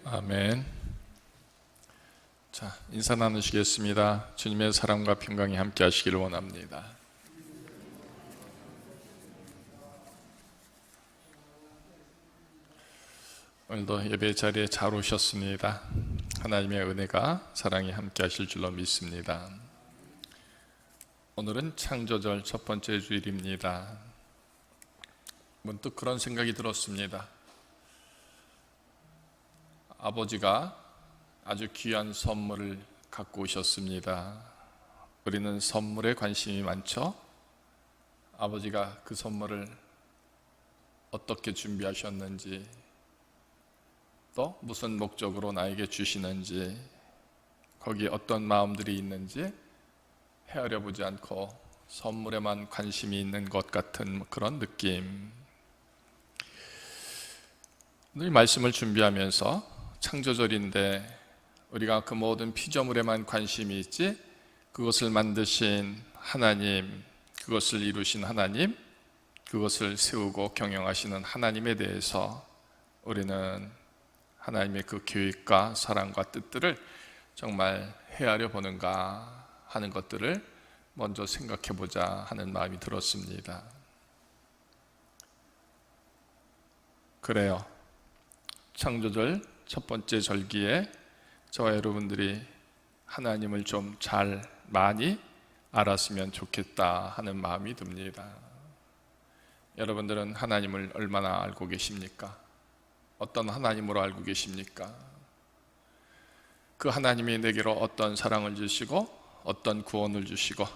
아멘. 자, 인사 나누시겠습니다. 주님의 사랑과 평강이 함께 하시기를 원합니다. 오늘도 예배 자리에 잘 오셨습니다. 하나님의 은혜가 사랑이 함께 하실 줄로 믿습니다. 오늘은 창조절 첫 번째 주일입니다. 문득 그런 생각이 들었습니다. 아버지가 아주 귀한 선물을 갖고 오셨습니다. 우리는 선물에 관심이 많죠? 아버지가 그 선물을 어떻게 준비하셨는지, 또 무슨 목적으로 나에게 주시는지, 거기에 어떤 마음들이 있는지 헤아려 보지 않고 선물에만 관심이 있는 것 같은 그런 느낌. 오늘 말씀을 준비하면서 창조절인데 우리가 그 모든 피조물에만 관심이 있지, 그것을 만드신 하나님, 그것을 이루신 하나님, 그것을 세우고 경영하시는 하나님에 대해서 우리는 하나님의 그 계획과 사랑과 뜻들을 정말 헤아려 보는가 하는 것들을 먼저 생각해 보자 하는 마음이 들었습니다. 그래요. 창조절 첫 번째 절기에 저와 여러분들이 하나님을 좀 많이 알았으면 좋겠다 하는 마음이 듭니다. 여러분들은 하나님을 얼마나 알고 계십니까? 어떤 하나님으로 알고 계십니까? 그 하나님이 내게로 어떤 사랑을 주시고 어떤 구원을 주시고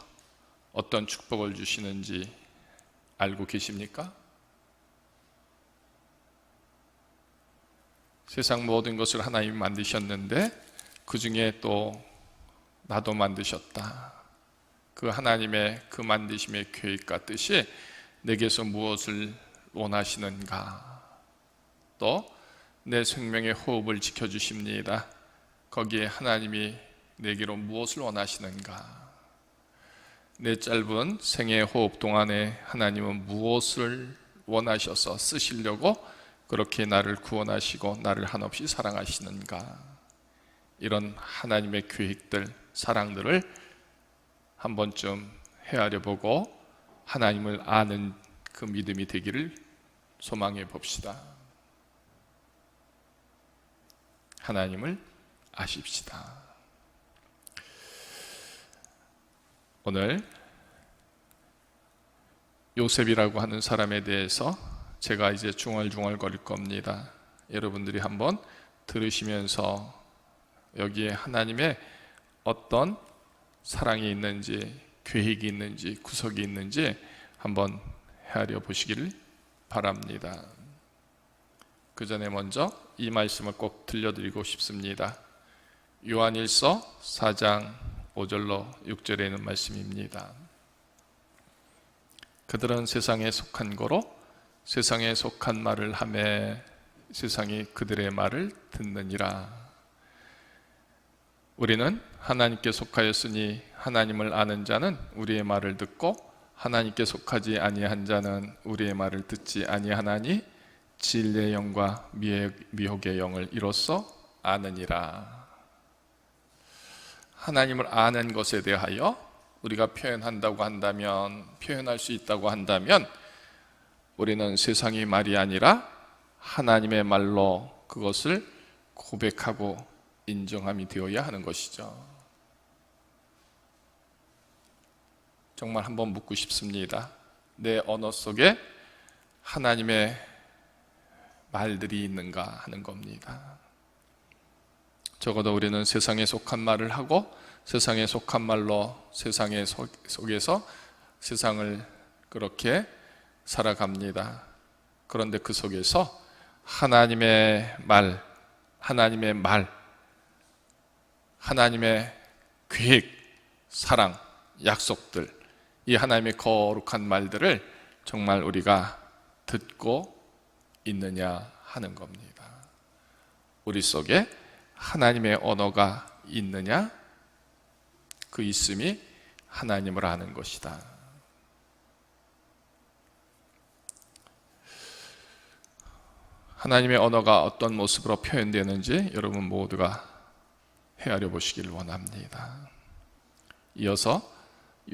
어떤 축복을 주시는지 알고 계십니까? 세상 모든 것을 하나님이 만드셨는데 그 중에 또 나도 만드셨다. 그 하나님의 그 만드심의 계획과 뜻이 내게서 무엇을 원하시는가? 또 내 생명의 호흡을 지켜주십니다. 거기에 하나님이 내게로 무엇을 원하시는가? 내 짧은 생의 호흡 동안에 하나님은 무엇을 원하셔서 쓰시려고 그렇게 나를 구원하시고 나를 한없이 사랑하시는가? 이런 하나님의 계획들, 사랑들을 한 번쯤 헤아려 보고 하나님을 아는 그 믿음이 되기를 소망해 봅시다. 하나님을 아십시다. 오늘 요셉이라고 하는 사람에 대해서 제가 이제 중얼중얼 거릴 겁니다. 여러분들이 한번 들으시면서 여기에 하나님의 어떤 사랑이 있는지, 계획이 있는지, 구석이 있는지 한번 헤아려 보시기를 바랍니다. 그 전에 먼저 이 말씀을 꼭 들려드리고 싶습니다. 요한일서 4장 5절로 6절에 있는 말씀입니다. 그들은 세상에 속한 거로 세상에 속한 말을 하매 세상이 그들의 말을 듣느니라. 우리는 하나님께 속하였으니 하나님을 아는 자는 우리의 말을 듣고 하나님께 속하지 아니한 자는 우리의 말을 듣지 아니하나니 진리의 영과 미혹의 영을 이로써 아느니라. 하나님을 아는 것에 대하여 우리가 표현한다고 한다면, 표현할 수 있다고 한다면 우리는 세상의 말이 아니라 하나님의 말로 그것을 고백하고 인정함이 되어야 하는 것이죠. 정말 한번 묻고 싶습니다. 내 언어 속에 하나님의 말들이 있는가 하는 겁니다. 적어도 우리는 세상에 속한 말을 하고 세상에 속한 말로 세상의 속에서 세상을 그렇게 살아갑니다. 그런데 그 속에서 하나님의 말, 하나님의 계획, 사랑, 약속들, 이 하나님의 거룩한 말들을 정말 우리가 듣고 있느냐 하는 겁니다. 우리 속에 하나님의 언어가 있느냐? 그 있음이 하나님을 아는 것이다. 하나님의 언어가 어떤 모습으로 표현되는지 여러분 모두가 헤아려 보시기를 원합니다. 이어서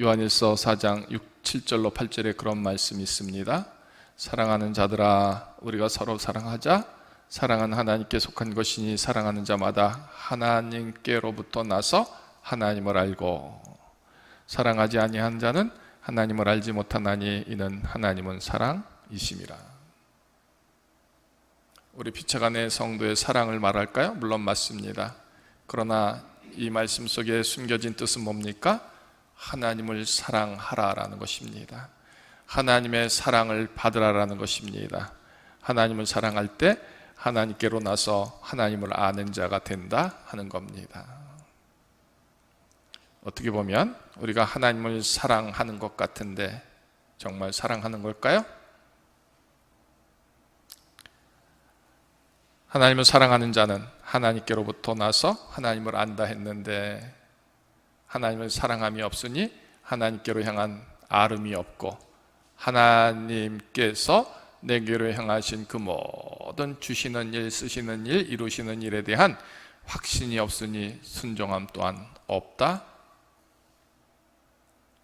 요한일서 4장 7절로 8절에 그런 말씀이 있습니다. 사랑하는 자들아, 우리가 서로 사랑하자. 사랑은 하나님께 속한 것이니 사랑하는 자마다 하나님께로부터 나서 하나님을 알고, 사랑하지 아니한 자는 하나님을 알지 못하나니 이는 하나님은 사랑이심이라. 우리 피차간의 성도의 사랑을 말할까요? 물론 맞습니다. 그러나 이 말씀 속에 숨겨진 뜻은 뭡니까? 하나님을 사랑하라라는 것입니다. 하나님의 사랑을 받으라라는 것입니다. 하나님을 사랑할 때 하나님께로 나서 하나님을 아는 자가 된다 하는 겁니다. 어떻게 보면 우리가 하나님을 사랑하는 것 같은데 정말 사랑하는 걸까요? 하나님을 사랑하는 자는 하나님께로부터 나서 하나님을 안다 했는데, 하나님을 사랑함이 없으니 하나님께로 향한 아름이 없고, 하나님께서 내게로 향하신 그 모든 주시는 일, 쓰시는 일, 이루시는 일에 대한 확신이 없으니 순종함 또한 없다.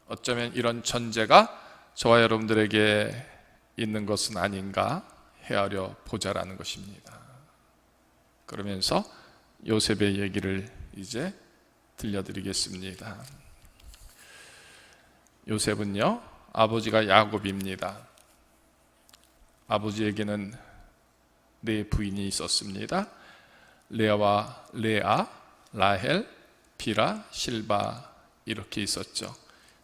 어쩌면 이런 전제가 저와 여러분들에게 있는 것은 아닌가 헤아려 보자라는 것입니다. 그러면서 요셉의 얘기를 이제 들려드리겠습니다. 요셉은요, 아버지가 야곱입니다. 아버지에게는 네 부인이 있었습니다. 레아, 라헬, 비라, 실바 이렇게 있었죠.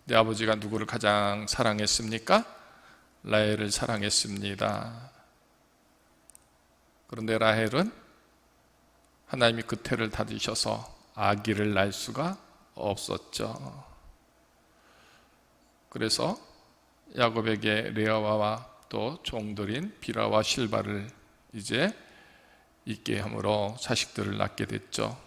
네 아버지가 누구를 가장 사랑했습니까? 라헬을 사랑했습니다. 그런데 라헬은 하나님이 그 태를 닫으셔서 아기를 낳을 수가 없었죠. 그래서 야곱에게 레아와 또 종들인 비라와 실바를 이제 있게 함으로 자식들을 낳게 됐죠.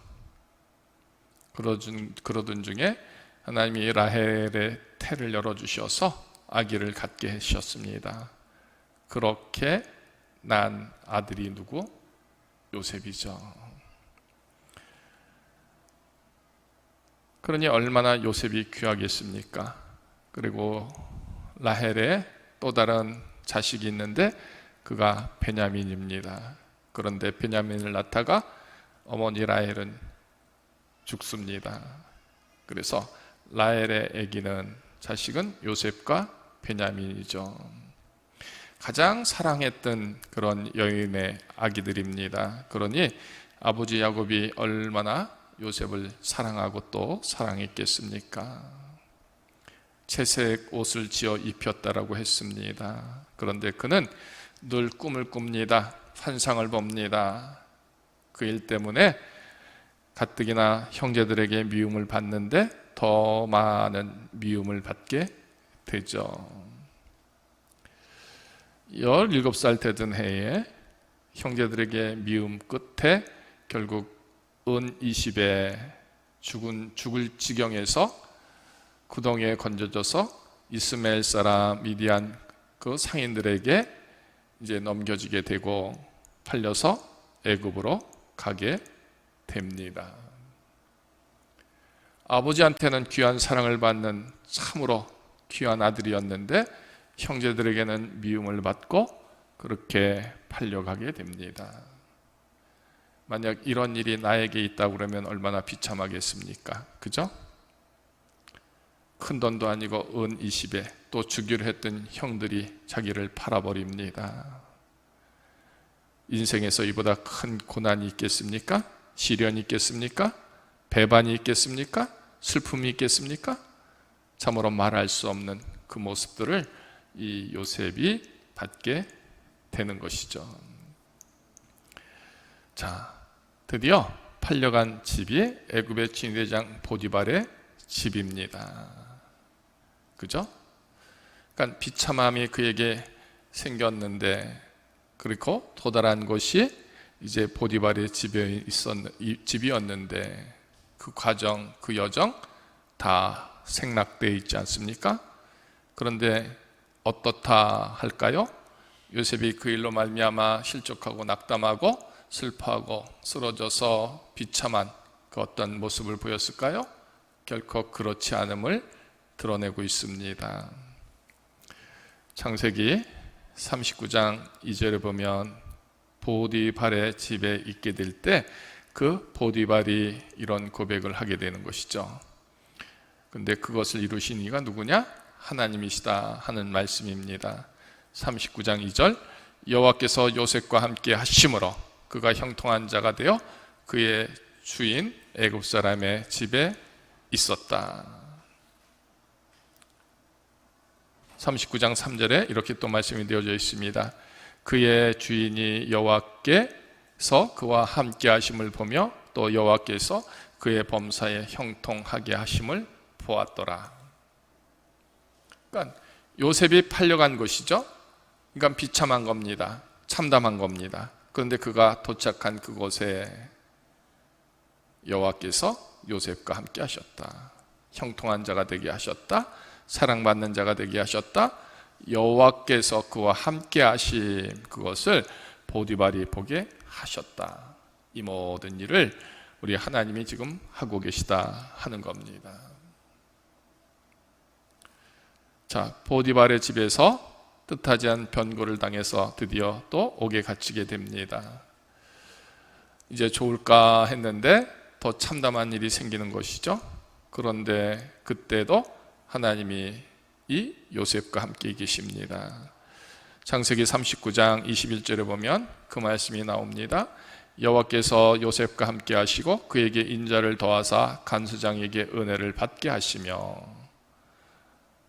그러던 중에 하나님이 라헬의 태를 열어주셔서 아기를 갖게 하셨습니다. 그렇게 난 아들이 누구? 요셉이죠. 그러니 얼마나 요셉이 귀하겠습니까? 그리고 라헬의 또 다른 자식이 있는데 그가 베냐민입니다. 그런데 베냐민을 낳다가 어머니 라헬은 죽습니다. 그래서 라헬의 아기는, 자식은 요셉과 베냐민이죠. 가장 사랑했던 그런 여인의 아기들입니다. 그러니 아버지 야곱이 얼마나 요셉을 사랑하고 또 사랑했겠습니까? 채색 옷을 지어 입혔다라고 했습니다. 그런데 그는 늘 꿈을 꿉니다. 환상을 봅니다. 그 일 때문에 가뜩이나 형제들에게 미움을 받는데 더 많은 미움을 받게 되죠. 17살 되던 해에 형제들에게 미움 끝에 결국 은 20에 죽을 지경에서 구덩이에 건져져서 이스마엘 사람 미디안 그 상인들에게 이제 넘겨지게 되고 팔려서 애굽으로 가게 됩니다. 아버지한테는 귀한 사랑을 받는 참으로 귀한 아들이었는데 형제들에게는 미움을 받고 그렇게 팔려가게 됩니다. 만약 이런 일이 나에게 있다고 그러면 얼마나 비참하겠습니까? 그죠? 큰 돈도 아니고 은 20에 또 주기로 했던 형들이 자기를 팔아버립니다. 인생에서 이보다 큰 고난이 있겠습니까? 시련이 있겠습니까? 배반이 있겠습니까? 슬픔이 있겠습니까? 참으로 말할 수 없는 그 모습들을 이 요셉이 받게 되는 것이죠. 자, 드디어 팔려간 집이 애굽의 진대장 보디발의 집입니다. 그죠? 그러니까 비참함이 그에게 생겼는데, 그리고 도달한 곳이 이제 보디발의 집이었는데 그 과정, 그 여정 다 생략되어 있지 않습니까? 그런데 어떻다 할까요? 요셉이 그 일로 말미암아 실족하고 낙담하고 슬퍼하고 쓰러져서 비참한 그 어떤 모습을 보였을까요? 결코 그렇지 않음을 드러내고 있습니다. 창세기 39장 2절에 보면 보디발의 집에 있게 될 때 그 보디발이 이런 고백을 하게 되는 것이죠. 근데 그것을 이루신 이가 누구냐? 하나님이시다 하는 말씀입니다. 39장 2절, 여호와께서 요셉과 함께 하심으로 그가 형통한 자가 되어 그의 주인 애굽 사람의 집에 있었다. 39장 3절에 이렇게 또 말씀이 되어져 있습니다. 그의 주인이 여호와께서 그와 함께 하심을 보며 또 여호와께서 그의 범사에 형통하게 하심을 보았더라. 그러니까 요셉이 팔려간 것이죠. 그러니까 비참한 겁니다. 참담한 겁니다. 그런데 그가 도착한 그곳에 여호와께서 요셉과 함께 하셨다. 형통한 자가 되게 하셨다. 사랑받는 자가 되게 하셨다. 여호와께서 그와 함께 하신 그것을 보디발이 보게 하셨다. 이 모든 일을 우리 하나님이 지금 하고 계시다 하는 겁니다. 자, 보디발의 집에서 뜻하지 않은 변고를 당해서 드디어 또 옥에 갇히게 됩니다. 이제 좋을까 했는데 더 참담한 일이 생기는 것이죠. 그런데 그때도 하나님이 이 요셉과 함께 계십니다. 창세기 39장 21절에 보면 그 말씀이 나옵니다. 여호와께서 요셉과 함께 하시고 그에게 인자를 더하사 간수장에게 은혜를 받게 하시며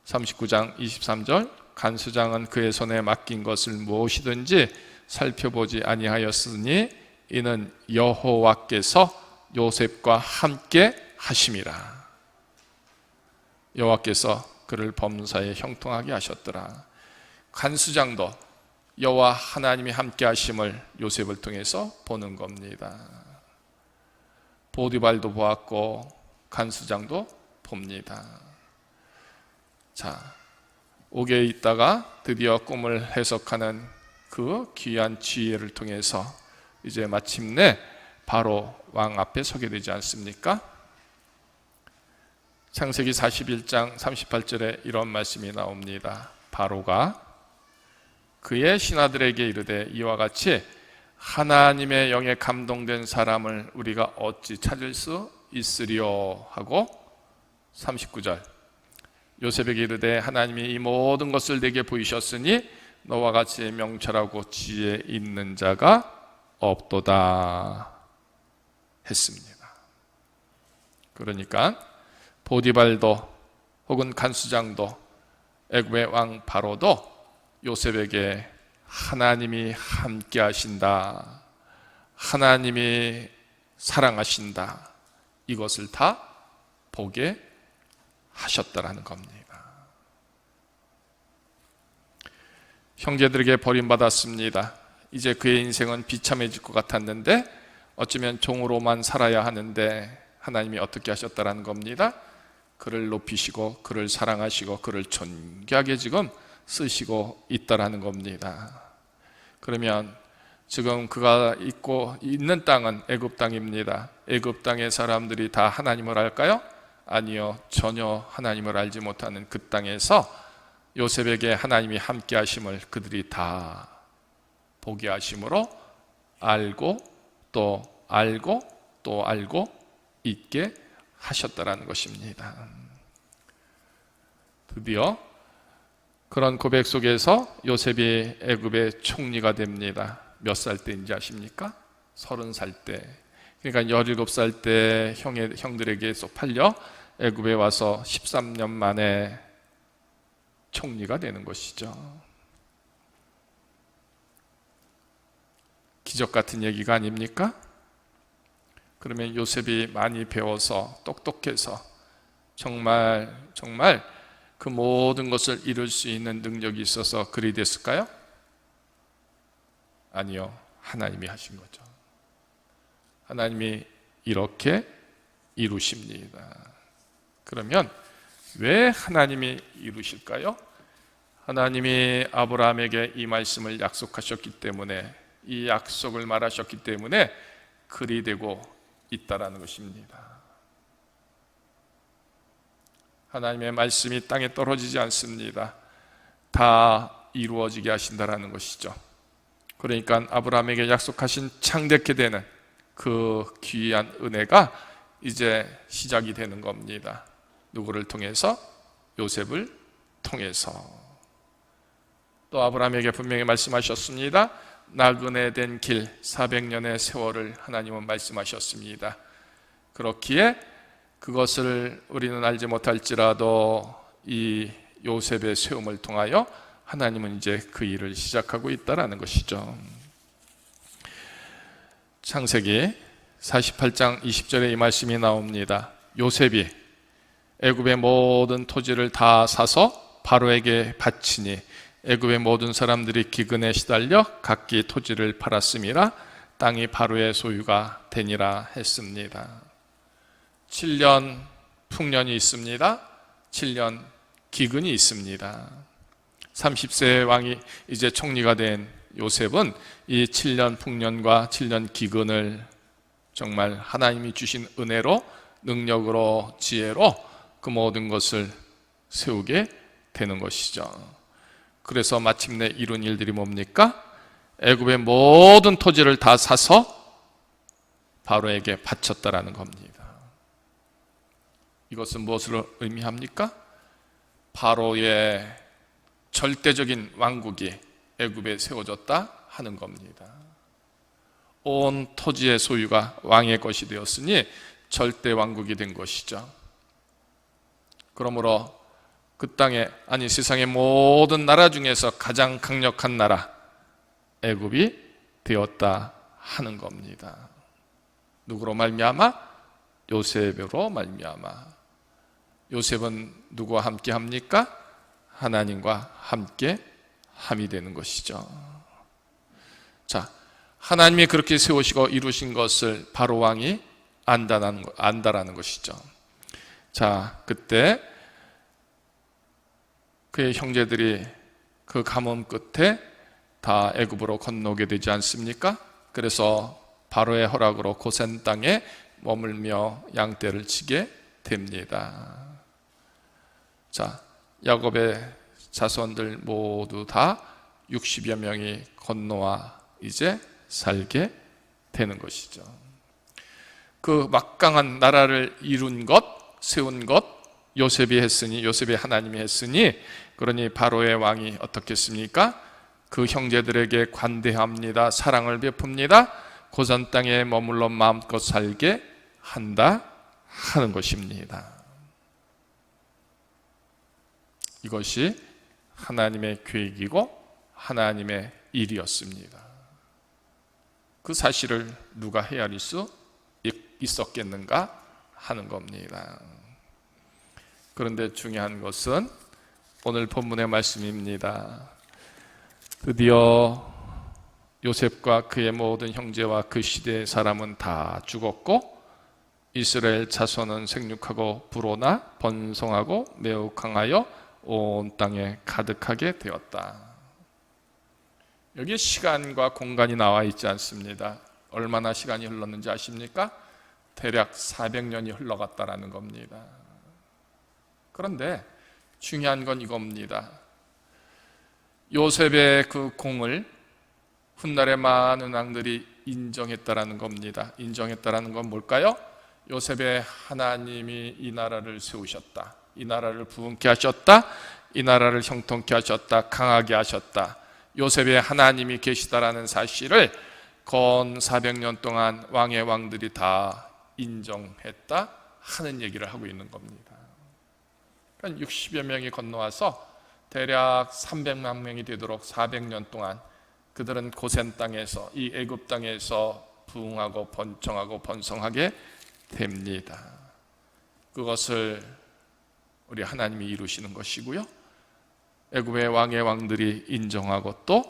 39장 23절 간수장은 그의 손에 맡긴 것을 무엇이든지 살펴보지 아니하였으니 이는 여호와께서 요셉과 함께 하심이라. 여호와께서 그를 범사에 형통하게 하셨더라. 간수장도 여호와 하나님이 함께 하심을 요셉을 통해서 보는 겁니다. 보디발도 보았고 간수장도 봅니다. 자, 옥에 있다가 드디어 꿈을 해석하는 그 귀한 지혜를 통해서 이제 마침내 바로 왕 앞에 서게 되지 않습니까? 창세기 41장 38절에 이런 말씀이 나옵니다. 바로가 그의 신하들에게 이르되 이와 같이 하나님의 영에 감동된 사람을 우리가 어찌 찾을 수 있으리요 하고 39절 요셉에게 이르되 하나님이 이 모든 것을 내게 보이셨으니 너와 같이 명철하고 지혜 있는 자가 없도다 했습니다. 그러니까 보디발도 혹은 간수장도 애굽의 왕 바로도 요셉에게 하나님이 함께 하신다, 하나님이 사랑하신다, 이것을 다 보게 하셨다라는 겁니다. 형제들에게 버림받았습니다. 이제 그의 인생은 비참해질 것 같았는데 어쩌면 종으로만 살아야 하는데 하나님이 어떻게 하셨다라는 겁니다. 그를 높이시고 그를 사랑하시고 그를 존귀하게 지금 쓰시고 있다라는 겁니다. 그러면 지금 그가 있고 있는 땅은 애굽 땅입니다. 애굽 땅의 사람들이 다 하나님을 알까요? 아니요, 전혀 하나님을 알지 못하는 그 땅에서 요셉에게 하나님이 함께 하심을 그들이 다 보게 하심으로 알고 또 알고 또 알고 있게 하셨다라는 것입니다. 드디어 그런 고백 속에서 요셉이 애굽의 총리가 됩니다. 몇 살 때인지 아십니까? 30살 때. 그러니까 17살 때 형들에게 쏙 팔려 애굽에 와서 13년 만에 총리가 되는 것이죠. 기적 같은 얘기가 아닙니까? 그러면 요셉이 많이 배워서 똑똑해서 정말 그 모든 것을 이룰 수 있는 능력이 있어서 그리 됐을까요? 아니요, 하나님이 하신 거죠. 하나님이 이렇게 이루십니다. 그러면 왜 하나님이 이루실까요? 하나님이 아브라함에게 이 말씀을 약속하셨기 때문에, 이 약속을 말하셨기 때문에 그리 되고 있다라는 것입니다. 하나님의 말씀이 땅에 떨어지지 않습니다. 다 이루어지게 하신다라는 것이죠. 그러니까 아브라함에게 약속하신 창대케 되는 그 귀한 은혜가 이제 시작이 되는 겁니다. 누구를 통해서? 요셉을 통해서. 또 아브라함에게 분명히 말씀하셨습니다. 나그네 된 길 400년의 세월을 하나님은 말씀하셨습니다. 그렇기에 그것을 우리는 알지 못할지라도 이 요셉의 세움을 통하여 하나님은 이제 그 일을 시작하고 있다는 것이죠. 창세기 48장 20절에 이 말씀이 나옵니다. 요셉이 애굽의 모든 토지를 다 사서 바로에게 바치니 애굽의 모든 사람들이 기근에 시달려 각기 토지를 팔았음이라 땅이 바로의 소유가 되니라 했습니다. 7년 풍년이 있습니다. 7년 기근이 있습니다. 30세의 왕이 이제 총리가 된 요셉은 이 7년 풍년과 7년 기근을 정말 하나님이 주신 은혜로, 능력으로, 지혜로 그 모든 것을 세우게 되는 것이죠. 그래서 마침내 이룬 일들이 뭡니까? 애굽의 모든 토지를 다 사서 바로에게 바쳤다라는 겁니다. 이것은 무엇을 의미합니까? 바로의 절대적인 왕국이 애굽에 세워졌다 하는 겁니다. 온 토지의 소유가 왕의 것이 되었으니 절대 왕국이 된 것이죠. 그러므로 그 땅에, 아니 세상의 모든 나라 중에서 가장 강력한 나라 애굽이 되었다 하는 겁니다. 누구로 말미암아? 요셉으로 말미암아. 요셉은 누구와 함께 합니까? 하나님과 함께 함이 되는 것이죠. 자, 하나님이 그렇게 세우시고 이루신 것을 바로 왕이 안다라는 것이죠. 자, 그때 그의 형제들이 그 가뭄 끝에 다 애굽으로 건너게 되지 않습니까? 그래서 바로의 허락으로 고센 땅에 머물며 양떼를 치게 됩니다. 자, 야곱의 자손들 모두 다 60여 명이 건너와 이제 살게 되는 것이죠. 그 막강한 나라를 이룬 것, 세운 것 요셉이 했으니, 요셉의 하나님이 했으니, 그러니 바로의 왕이 어떻겠습니까? 그 형제들에게 관대합니다. 사랑을 베풉니다. 고산 땅에 머물러 마음껏 살게 한다 하는 것입니다. 이것이 하나님의 계획이고 하나님의 일이었습니다. 그 사실을 누가 헤아릴 수 있었겠는가 하는 겁니다. 그런데 중요한 것은 오늘 본문의 말씀입니다. 드디어 요셉과 그의 모든 형제와 그 시대의 사람은 다 죽었고 이스라엘 자손은 생육하고 불어나 번성하고 매우 강하여 온 땅에 가득하게 되었다. 여기 시간과 공간이 나와 있지 않습니다. 얼마나 시간이 흘렀는지 아십니까? 대략 400년이 흘러갔다라는 겁니다. 그런데 중요한 건 이겁니다. 요셉의 그 공을 훗날의 많은 왕들이 인정했다라는 겁니다. 인정했다라는 건 뭘까요? 요셉의 하나님이 이 나라를 세우셨다. 이 나라를 부흥케 하셨다. 이 나라를 형통케 하셨다. 강하게 하셨다. 요셉의 하나님이 계시다라는 사실을 건 400년 동안 왕의 왕들이 다 인정했다 하는 얘기를 하고 있는 겁니다. 그러니까 60여 명이 건너와서 대략 300만 명이 되도록 400년 동안 그들은 고센 땅에서, 이 애굽 땅에서 부흥하고 번창하고 번성하게 됩니다. 그것을 우리 하나님이 이루시는 것이고요, 애굽의 왕의 왕들이 인정하고 또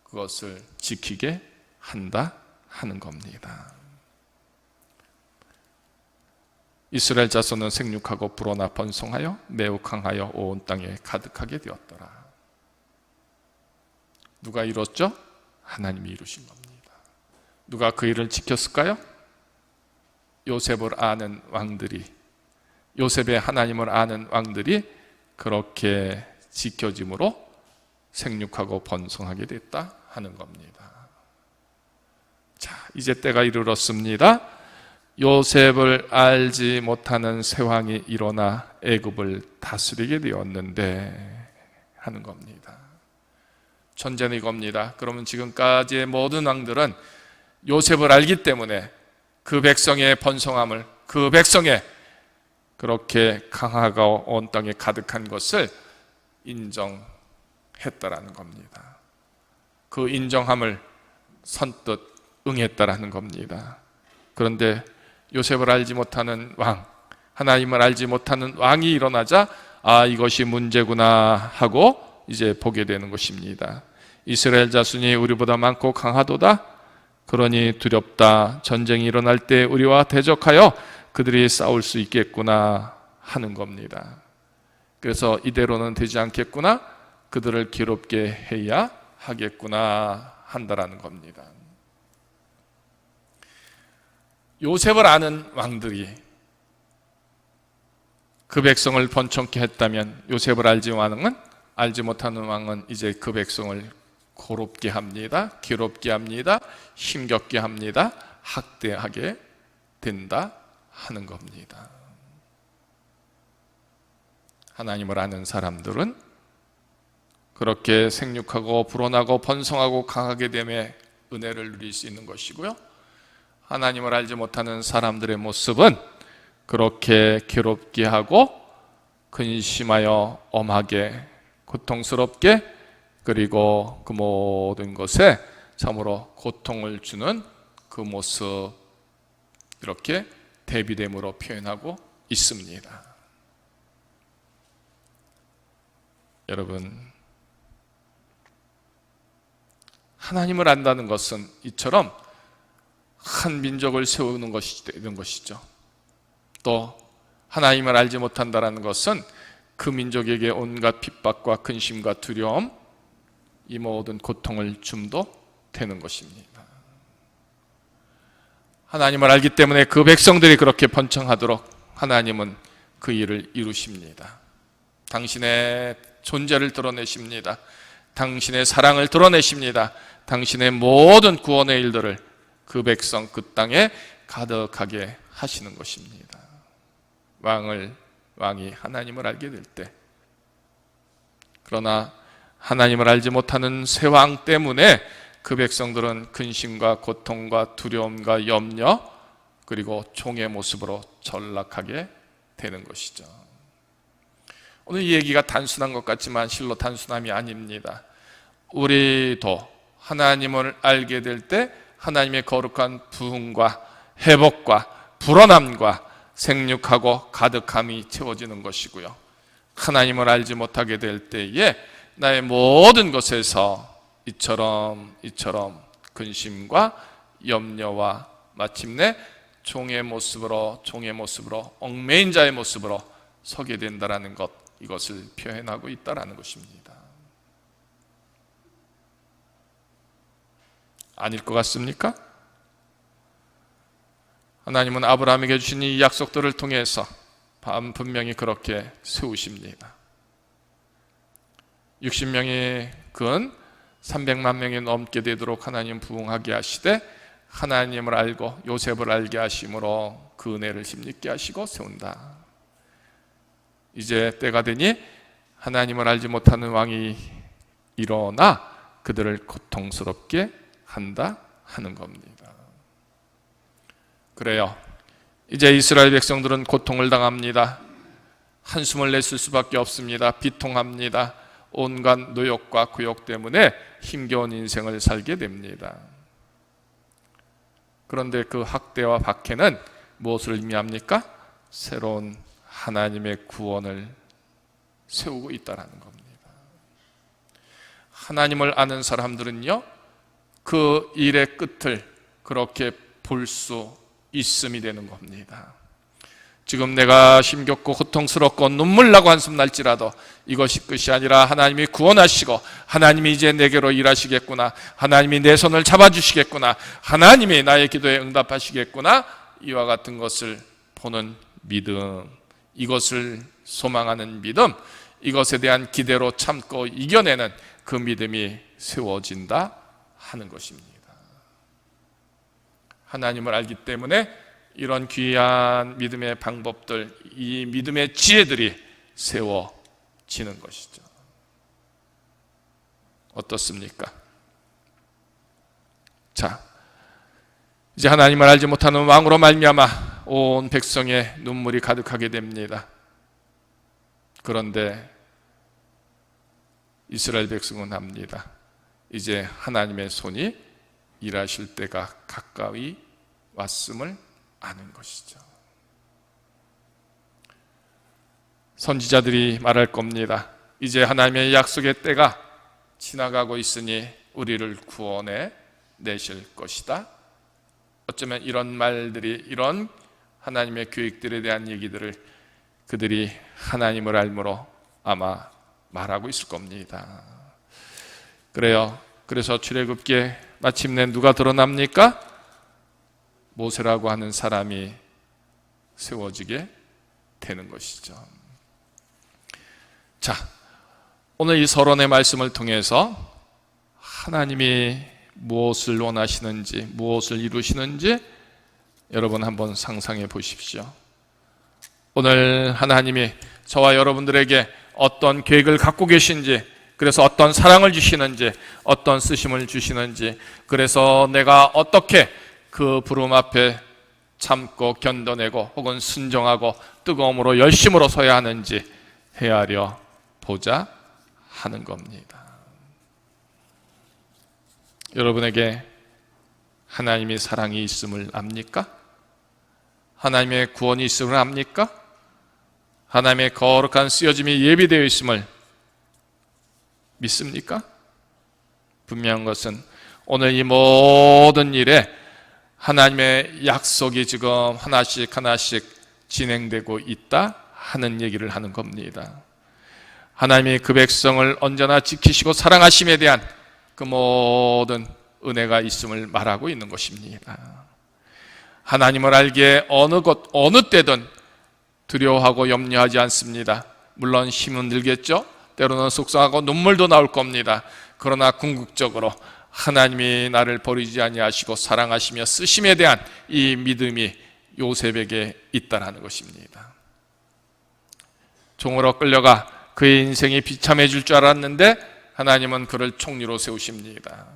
그것을 지키게 한다 하는 겁니다. 이스라엘 자손은 생육하고 불어나 번성하여 매우 강하여 온 땅에 가득하게 되었더라. 누가 이뤘죠? 하나님이 이루신 겁니다. 누가 그 일을 지켰을까요? 요셉을 아는 왕들이, 요셉의 하나님을 아는 왕들이 그렇게 지켜짐으로 생육하고 번성하게 됐다 하는 겁니다. 자, 이제 때가 이르렀습니다. 요셉을 알지 못하는 새 왕이 일어나 애굽을 다스리게 되었는데 하는 겁니다. 전제는 이겁니다. 그러면 지금까지의 모든 왕들은 요셉을 알기 때문에 그 백성의 번성함을, 그 백성의 그렇게 강하고 온 땅에 가득한 것을 인정했다라는 겁니다. 그 인정함을 선뜻 응했다라는 겁니다. 그런데 요셉을 알지 못하는 왕, 하나님을 알지 못하는 왕이 일어나자 이것이 문제구나 하고 이제 보게 되는 것입니다. 이스라엘 자손이 우리보다 많고 강하도다. 그러니 두렵다. 전쟁이 일어날 때 우리와 대적하여 그들이 싸울 수 있겠구나 하는 겁니다. 그래서 이대로는 되지 않겠구나, 그들을 괴롭게 해야 하겠구나 한다라는 겁니다. 요셉을 아는 왕들이 그 백성을 번성케 했다면, 요셉을 알지 못하는 왕은 이제 그 백성을 고롭게 합니다. 괴롭게 합니다. 힘겹게 합니다. 학대하게 된다 하는 겁니다. 하나님을 아는 사람들은 그렇게 생육하고 불어나고 번성하고 강하게 됨에 은혜를 누릴 수 있는 것이고요, 하나님을 알지 못하는 사람들의 모습은 그렇게 괴롭게 하고 근심하여 엄하게 고통스럽게, 그리고 그 모든 것에 참으로 고통을 주는 그 모습, 이렇게 대비됨으로 표현하고 있습니다. 여러분, 하나님을 안다는 것은 이처럼 한 민족을 세우는 것이 되는 것이죠. 또 하나님을 알지 못한다는 것은 그 민족에게 온갖 핍박과 근심과 두려움, 이 모든 고통을 줌도 되는 것입니다. 하나님을 알기 때문에 그 백성들이 그렇게 번창하도록 하나님은 그 일을 이루십니다. 당신의 존재를 드러내십니다. 당신의 사랑을 드러내십니다. 당신의 모든 구원의 일들을 그 백성, 그 땅에 가득하게 하시는 것입니다. 왕이 하나님을 알게 될 때, 그러나 하나님을 알지 못하는 새 왕 때문에 그 백성들은 근심과 고통과 두려움과 염려, 그리고 종의 모습으로 전락하게 되는 것이죠. 오늘 이 얘기가 단순한 것 같지만 실로 단순함이 아닙니다. 우리도 하나님을 알게 될 때 하나님의 거룩한 부흥과 회복과 불어남과 생육하고 가득함이 채워지는 것이고요, 하나님을 알지 못하게 될 때에 나의 모든 것에서 이처럼 근심과 염려와 마침내 종의 모습으로 얽매인 자의 모습으로 서게 된다라는 것, 이것을 표현하고 있다라는 것입니다. 아닐 것 같습니까? 하나님은 아브라함에게 주신 이 약속들을 통해서 분명히 그렇게 세우십니다. 60명이 근 300만 명이 넘게 되도록 하나님 부흥하게 하시되, 하나님을 알고 요셉을 알게 하심으로 그 은혜를 힘있게 하시고 세운다. 이제 때가 되니 하나님을 알지 못하는 왕이 일어나 그들을 고통스럽게 한다 하는 겁니다. 그래요, 이제 이스라엘 백성들은 고통을 당합니다. 한숨을 냈을 수밖에 없습니다. 비통합니다. 온갖 노역과 구역 때문에 힘겨운 인생을 살게 됩니다. 그런데 그 학대와 박해는 무엇을 의미합니까? 새로운 하나님의 구원을 세우고 있다는 겁니다. 하나님을 아는 사람들은요, 그 일의 끝을 그렇게 볼 수 있음이 되는 겁니다. 지금 내가 힘겹고 고통스럽고 눈물 나고 한숨 날지라도 이것이 끝이 아니라 하나님이 구원하시고 하나님이 이제 내게로 일하시겠구나, 하나님이 내 손을 잡아주시겠구나, 하나님이 나의 기도에 응답하시겠구나, 이와 같은 것을 보는 믿음, 이것을 소망하는 믿음, 이것에 대한 기대로 참고 이겨내는 그 믿음이 세워진다 하는 것입니다. 하나님을 알기 때문에 이런 귀한 믿음의 방법들, 이 믿음의 지혜들이 세워지는 것이죠. 어떻습니까? 자, 이제 하나님을 알지 못하는 왕으로 말미암아 온 백성의 눈물이 가득하게 됩니다. 그런데 이스라엘 백성은 합니다. 이제 하나님의 손이 일하실 때가 가까이 왔음을 아는 것이죠. 선지자들이 말할 겁니다. 이제 하나님의 약속의 때가 지나가고 있으니 우리를 구원해 내실 것이다. 어쩌면 이런 말들이, 이런 하나님의 계획들에 대한 얘기들을 그들이 하나님을 알므로 아마 말하고 있을 겁니다. 그래요. 그래서 출애굽기에 마침내 누가 드러납니까? 모세라고 하는 사람이 세워지게 되는 것이죠. 자, 오늘 이 서론의 말씀을 통해서 하나님이 무엇을 원하시는지, 무엇을 이루시는지 여러분 한번 상상해 보십시오. 오늘 하나님이 저와 여러분들에게 어떤 계획을 갖고 계신지, 그래서 어떤 사랑을 주시는지, 어떤 쓰심을 주시는지, 그래서 내가 어떻게 그 부름 앞에 참고 견뎌내고 혹은 순종하고 뜨거움으로 열심으로 서야 하는지 헤아려 보자 하는 겁니다. 여러분에게 하나님의 사랑이 있음을 압니까? 하나님의 구원이 있음을 압니까? 하나님의 거룩한 쓰여짐이 예비되어 있음을 믿습니까? 분명한 것은 오늘 이 모든 일에 하나님의 약속이 지금 하나씩 하나씩 진행되고 있다 하는 얘기를 하는 겁니다. 하나님이 그 백성을 언제나 지키시고 사랑하심에 대한 그 모든 은혜가 있음을 말하고 있는 것입니다. 하나님을 알기에 어느 곳 어느 때든 두려워하고 염려하지 않습니다. 물론 힘은 들겠죠. 때로는 속상하고 눈물도 나올 겁니다. 그러나 궁극적으로 하나님이 나를 버리지 아니하시고 사랑하시며 쓰심에 대한 이 믿음이 요셉에게 있다라는 것입니다. 종으로 끌려가 그의 인생이 비참해질 줄 알았는데 하나님은 그를 총리로 세우십니다.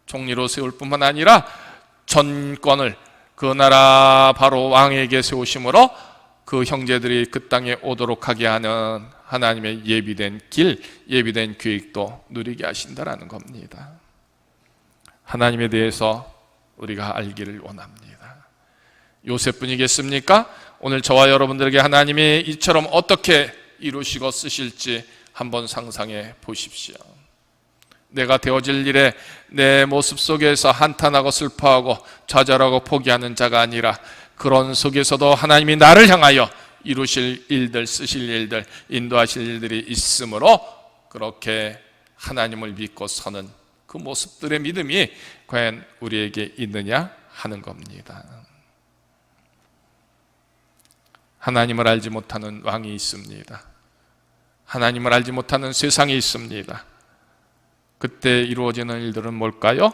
총리로 세울 뿐만 아니라 전권을 그 나라 바로 왕에게 세우심으로 그 형제들이 그 땅에 오도록 하게 하는 하나님의 예비된 길, 예비된 계획도 누리게 하신다라는 겁니다. 하나님에 대해서 우리가 알기를 원합니다. 요셉뿐이겠습니까? 오늘 저와 여러분들에게 하나님이 이처럼 어떻게 이루시고 쓰실지 한번 상상해 보십시오. 내가 되어질 일에 내 모습 속에서 한탄하고 슬퍼하고 좌절하고 포기하는 자가 아니라 그런 속에서도 하나님이 나를 향하여 이루실 일들, 쓰실 일들, 인도하실 일들이 있으므로 그렇게 하나님을 믿고 서는 그 모습들의 믿음이 과연 우리에게 있느냐 하는 겁니다. 하나님을 알지 못하는 왕이 있습니다. 하나님을 알지 못하는 세상이 있습니다. 그때 이루어지는 일들은 뭘까요?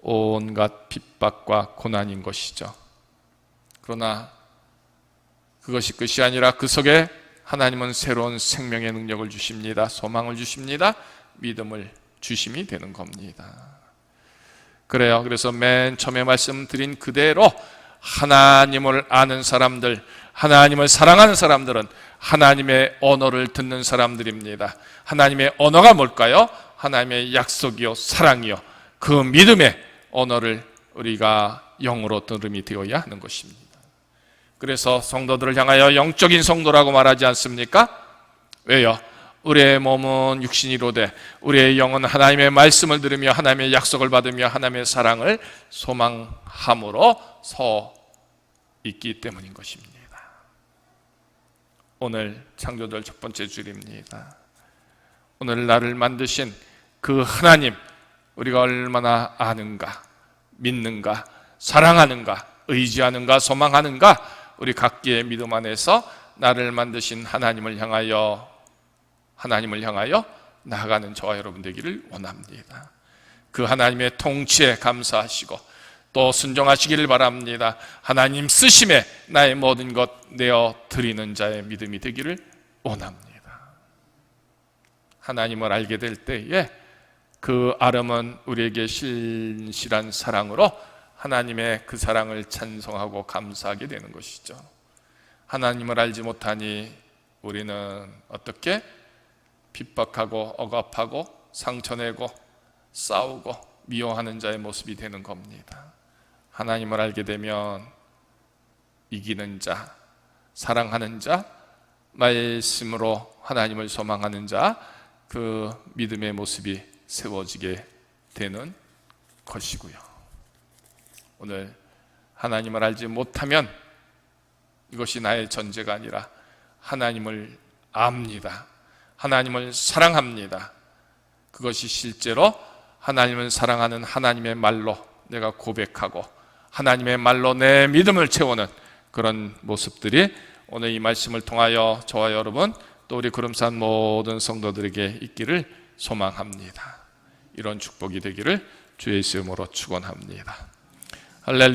온갖 핍박과 고난인 것이죠. 그러나 그것이 끝이 아니라 그 속에 하나님은 새로운 생명의 능력을 주십니다. 소망을 주십니다. 믿음을 주심이 되는 겁니다. 그래요. 그래서 맨 처음에 말씀드린 그대로 하나님을 아는 사람들, 하나님을 사랑하는 사람들은 하나님의 언어를 듣는 사람들입니다. 하나님의 언어가 뭘까요? 하나님의 약속이요 사랑이요 그 믿음의 언어를 우리가 영으로 들음이 되어야 하는 것입니다. 그래서 성도들을 향하여 영적인 성도라고 말하지 않습니까? 왜요? 우리의 몸은 육신이로되 우리의 영은 하나님의 말씀을 들으며 하나님의 약속을 받으며 하나님의 사랑을 소망함으로 서 있기 때문인 것입니다. 오늘 창조절 첫 번째 주일입니다. 오늘 나를 만드신 그 하나님, 우리가 얼마나 아는가, 믿는가, 사랑하는가, 의지하는가, 소망하는가, 우리 각기의 믿음 안에서 나를 만드신 하나님을 향하여 나아가는 저와 여러분 되기를 원합니다. 그 하나님의 통치에 감사하시고 또 순종하시기를 바랍니다. 하나님 쓰심에 나의 모든 것 내어 드리는 자의 믿음이 되기를 원합니다. 하나님을 알게 될 때에 그 아름은 우리에게 신실한 사랑으로 하나님의 그 사랑을 찬송하고 감사하게 되는 것이죠. 하나님을 알지 못하니 우리는 어떻게 핍박하고 억압하고 상처내고 싸우고 미워하는 자의 모습이 되는 겁니다. 하나님을 알게 되면 이기는 자, 사랑하는 자, 말씀으로 하나님을 소망하는 자, 그 믿음의 모습이 세워지게 되는 것이고요. 오늘 하나님을 알지 못하면 이것이 나의 전제가 아니라 하나님을 압니다. 하나님을 사랑합니다. 그것이 실제로 하나님을 사랑하는 하나님의 말로 내가 고백하고 하나님의 말로 내 믿음을 채우는 그런 모습들이 오늘 이 말씀을 통하여 저와 여러분 또 우리 구름산 모든 성도들에게 있기를 소망합니다. 이런 축복이 되기를 주의 이름으로 축원합니다. 할렐루야.